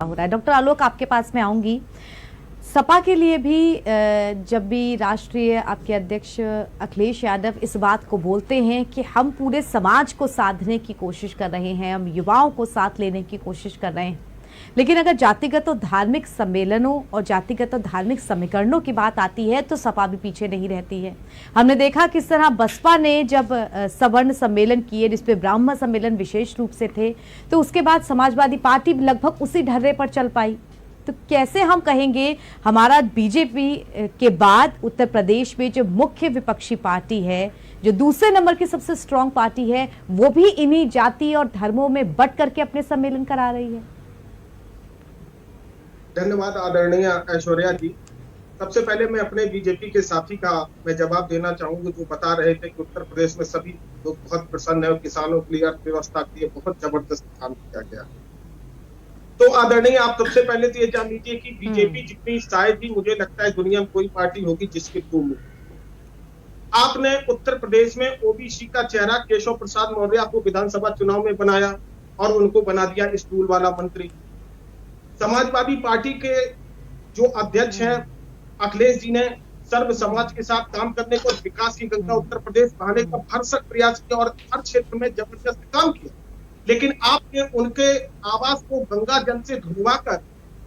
हो रहा है। डॉक्टर आलोक, आपके पास में आऊंगी। सपा के लिए भी जब भी राष्ट्रीय आपके अध्यक्ष अखिलेश यादव इस बात को बोलते हैं कि हम पूरे समाज को साधने की कोशिश कर रहे हैं, हम युवाओं को साथ लेने की कोशिश कर रहे हैं, लेकिन अगर जातिगत और धार्मिक सम्मेलनों और जातिगत और धार्मिक समीकरणों की बात आती है तो सपा भी पीछे नहीं रहती है। हमने देखा किस तरह बसपा ने जब सवर्ण सम्मेलन किए, जिसपे ब्राह्मण सम्मेलन विशेष रूप से थे, तो उसके बाद समाजवादी पार्टी लगभग उसी ढर्रे पर चल पाई। तो कैसे हम कहेंगे हमारा बीजेपी के बाद उत्तर प्रदेश में जो मुख्य विपक्षी पार्टी है, जो दूसरे नंबर की सबसे स्ट्रांग पार्टी है, वो भी इन्हीं जाति और धर्मों में बंट करके अपने सम्मेलन करा रही है? धन्यवाद आदरणीय ऐश्वर्या जी। सबसे पहले मैं अपने बीजेपी के साथी का मैं जवाब देना चाहूंगा, जो बता रहे थे कि उत्तर प्रदेश में सभी लोग बहुत प्रसन्न है और किसानों के लिए अर्थव्यवस्था के लिए बहुत जबरदस्त काम किया गया। तो आदरणीय, आप सबसे पहले तो ये जान लीजिए कि बीजेपी जितनी शायद ही मुझे लगता है दुनिया में कोई पार्टी होगी जिसके टू में आपने उत्तर प्रदेश में ओबीसी का चेहरा केशव प्रसाद मौर्य को विधानसभा चुनाव में बनाया और उनको बना दिया स्टूल वाला मंत्री। समाजवादी पार्टी के जो अध्यक्ष हैं अखिलेश जी ने सर्व समाज के साथ काम करने को, विकास की गंगा उत्तर प्रदेश बहाने का भरसक प्रयास किया और हर क्षेत्र में जबरदस्त काम किया, लेकिन आपने उनके आवाज को गंगा जल से धुलवाकर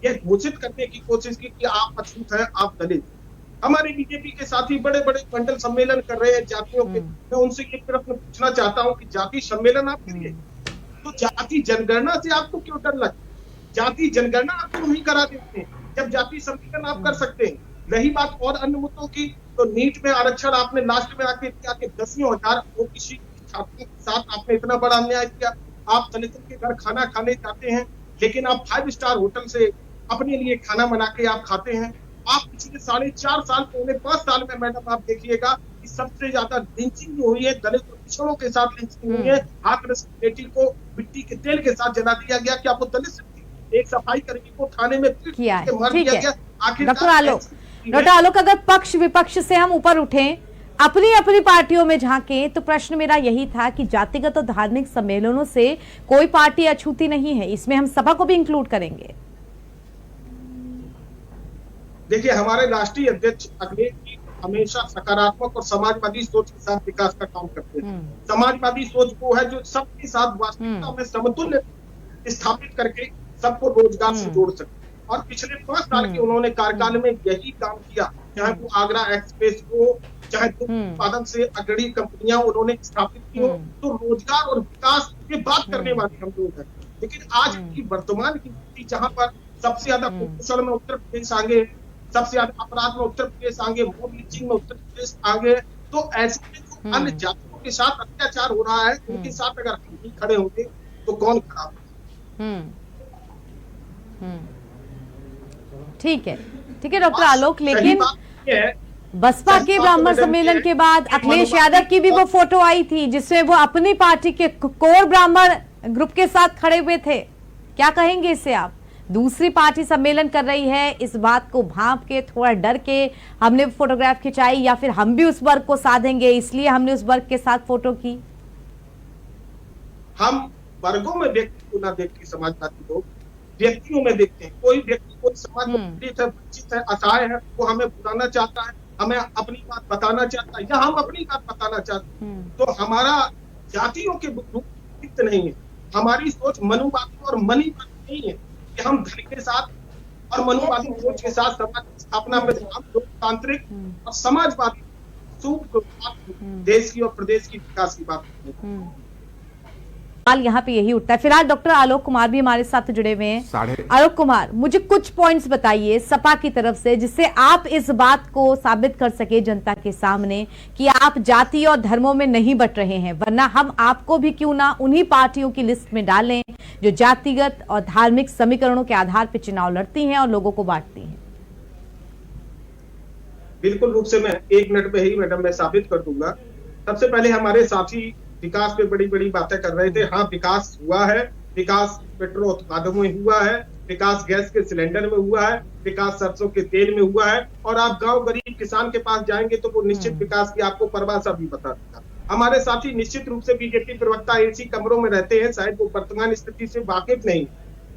यह घोषित करने की कोशिश की कि आप अछूत हैं, आप दलित। हमारे बीजेपी के साथी बड़े बड़े मंडल सम्मेलन कर रहे हैं जातियों के। मैं उनसे एक प्रश्न पूछना चाहता हूं कि जाति सम्मेलन आप करिए, तो जाति जनगणना से आपको क्यों डर लगता है? जाति जनगणना आप क्यों नहीं करा देते हैं जब जाति सम्मेलन आप कर सकते हैं? रही बात और अन्य मुद्दों की, तो नीट में आरक्षण आपने लास्ट में आके किया कि 10,000 ओबीसी छात्रों के साथ आपने इतना बड़ा अन्याय किया। आप दलितों के घर खाना खाने जाते हैं, लेकिन आप 5 स्टार होटल से अपने लिए खाना बना के आप खाते हैं। आप पिछले 4.5 साल, पौने 5 साल में मैडम आप देखिएगा कि सबसे ज्यादा लिंचिंग जो हुई है दलित और पिछड़ों के साथ लिंचिंग हुई है। हाथरस बेटी को मिट्टी के तेल के साथ जला दिया गया। क्या वो दलित एक सफाई कर्मी को थाने में किया है? ठीक है डॉक्टर आलोक, अगर पक्ष विपक्ष से हम ऊपर उठें, अपनी अपनी पार्टियों में झांके, तो प्रश्न मेरा यही था कि जातिगत और धार्मिक सम्मेलनों से कोई पार्टी अछूती नहीं है, इसमें हम सपा को भी इंक्लूड करेंगे। देखिए, हमारे राष्ट्रीय अध्यक्ष अखिलेश जी हमेशा सकारात्मक और समाजवादी सोच के साथ विकास का काम करते हैं। समाजवादी सोच वो है जो सबके साथ वास्तविकता में समतुल्य स्थापित करके सबको रोजगार से जोड़ सके, और पिछले 5 साल के उन्होंने कार्यकाल में यही काम किया। चाहे वो आगरा एक्सप्रेस हो, चाहे दुग्ध उत्पादन से अग्रणी कंपनियां उन्होंने स्थापित की हो, तो रोजगार और विकास की बात करने वाले हम लोग हैं। लेकिन आज की वर्तमान की स्थिति जहां पर सबसे ज्यादा कुपोषण में उत्तर प्रदेश आगे, सबसे ज्यादा अपराध में उत्तर प्रदेश आगे, मॉब लिंचिंग में उत्तर प्रदेश आगे, तो ऐसे में जो अन्य जातियों के साथ अत्याचार हो रहा है उनके साथ अगर हम नहीं खड़े होंगे तो कौन खड़ा होगा? ठीक है डॉक्टर आलोक, लेकिन बसपा के ब्राह्मण सम्मेलन के बाद अखिलेश यादव की भी वो फोटो आई थी जिसमें वो अपनी पार्टी के कोर ब्राह्मण ग्रुप के साथ खड़े हुए थे। क्या कहेंगे इससे आप? दूसरी पार्टी सम्मेलन कर रही है, इस बात को भांप के, थोड़ा डर के हमने फोटोग्राफ खिंचाई, या फिर हम भी उस वर्ग को साधेंगे इसलिए हमने उस वर्ग के साथ फोटो की? हम वर्गों में व्यक्ति को ना देख के समाजवादी लोग व्यक्तियों में देखते हैं। कोई व्यक्ति कोई समाज में पीड़ित है, वंचित है, असहाय है, वो हमें बुलाना चाहता है, हमें अपनी बात बताना चाहता है, या हम अपनी बात बताना चाहते हैं। तो हमारा जातियों के रूप नहीं है, हमारी सोच मनुवादी और मनीवादी नहीं है कि हम धन के साथ और मनुवादी सोच के साथ समाज की स्थापना में हम लोकतांत्रिक और समाजवादी देश की और प्रदेश की विकास की बात करते हैं। यहाँ पे यही उठता है। फिलहाल डॉक्टर आलोक कुमार भी हमारे साथ जुड़े हुए हैं। आलोक कुमार, मुझे कुछ पॉइंट्स बताइए सपा की तरफ से जिससे आप इस बात को साबित कर सके जनता के सामने कि आप जाति और धर्मों में नहीं बट रहे हैं, वरना हम आपको भी क्यों ना उन्हीं पार्टियों की लिस्ट में डालें जो जातिगत और धार्मिक समीकरणों के आधार पर चुनाव लड़ती हैं और लोगों को बांटती हैं। बिल्कुल रूप से मैं 1 मिनट में ही मैडम मैं साबित कर दूंगा। सबसे पहले हमारे साथी विकास पे बड़ी बड़ी बातें कर रहे थे। हाँ, विकास हुआ है, विकास पेट्रोल उत्पादों में हुआ है, विकास गैस के सिलेंडर में हुआ है, विकास सरसों के तेल में हुआ है, और आप गांव गरीब किसान के पास जाएंगे तो वो निश्चित विकास की आपको परिभाषा भी बता देगा। हमारे साथी निश्चित रूप से बीजेपी प्रवक्ता एसी कमरों में रहते हैं, शायद वो वर्तमान स्थिति से वाकिफ नहीं।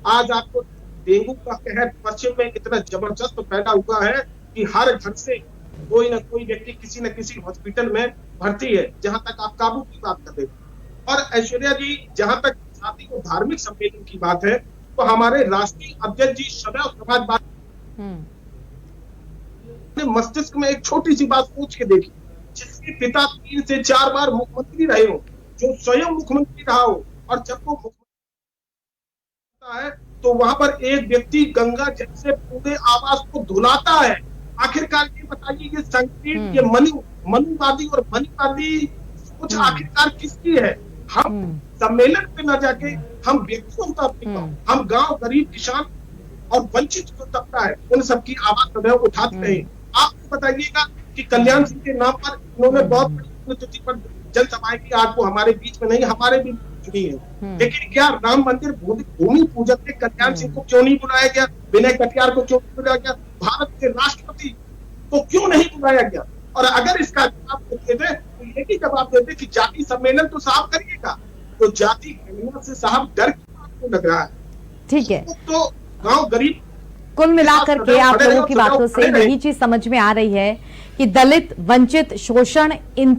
आज आपको डेंगू का कहर पश्चिम में इतना जबरदस्त फैला हुआ है कि हर घर से कोई ना कोई व्यक्ति किसी न किसी हॉस्पिटल में भर्ती है, जहां तक आप काबू की बात कर रहे हैं। और ऐश्वर्या जी, जहां तक जाति और धार्मिक सम्मेलन की बात है, तो हमारे राष्ट्रीय अध्यक्ष जी सदैव समाजवादी मस्तिष्क में एक छोटी सी बात सोच के देखी, जिसके पिता 3 से 4 बार मुख्यमंत्री रहे हो, जो स्वयं मुख्यमंत्री रहा हो, और जब वो मुख्यमंत्री है तो वहां पर एक व्यक्ति गंगा जल से पूरे आवास को धुलाता है। आखिरकार ये बताइए, ये संकीर्ण, ये मनुवादी और मनीवादी सोच आखिरकार किसकी है? हम सम्मेलन पे न जाके हम व्यक्तियों का, हम गांव, गरीब, किसान और वंचित जो तबका है, उन सबकी आवाज सदैव उठाते रहे। आप बताइएगा कि कल्याण सिंह के नाम पर इन्होंने बहुत बड़ी पुण्यतिथि पर जनसभाएं की, आज वो हमारे बीच में नहीं, हमारे भी चुनी है, लेकिन क्या राम मंदिर भूमि पूजक में कल्याण सिंह को क्यों नहीं बुलाया गया? विनय कटियार को क्यों नहीं बुलाया गया? भारत के राष्ट्रपति को क्यों नहीं बुलाया गया? और अगर इसका जवाब देते तो ये भी जवाब देते कि जाति सम्मेलन तो साहब करिएगा, तो जाति गणना से साहब डर क्यों लग रहा है? ठीक है, तो गांव गरीब, कुल मिलाकर के आप लोगों की बातों से यही चीज समझ में आ रही है कि दलित, वंचित, शोषण, इन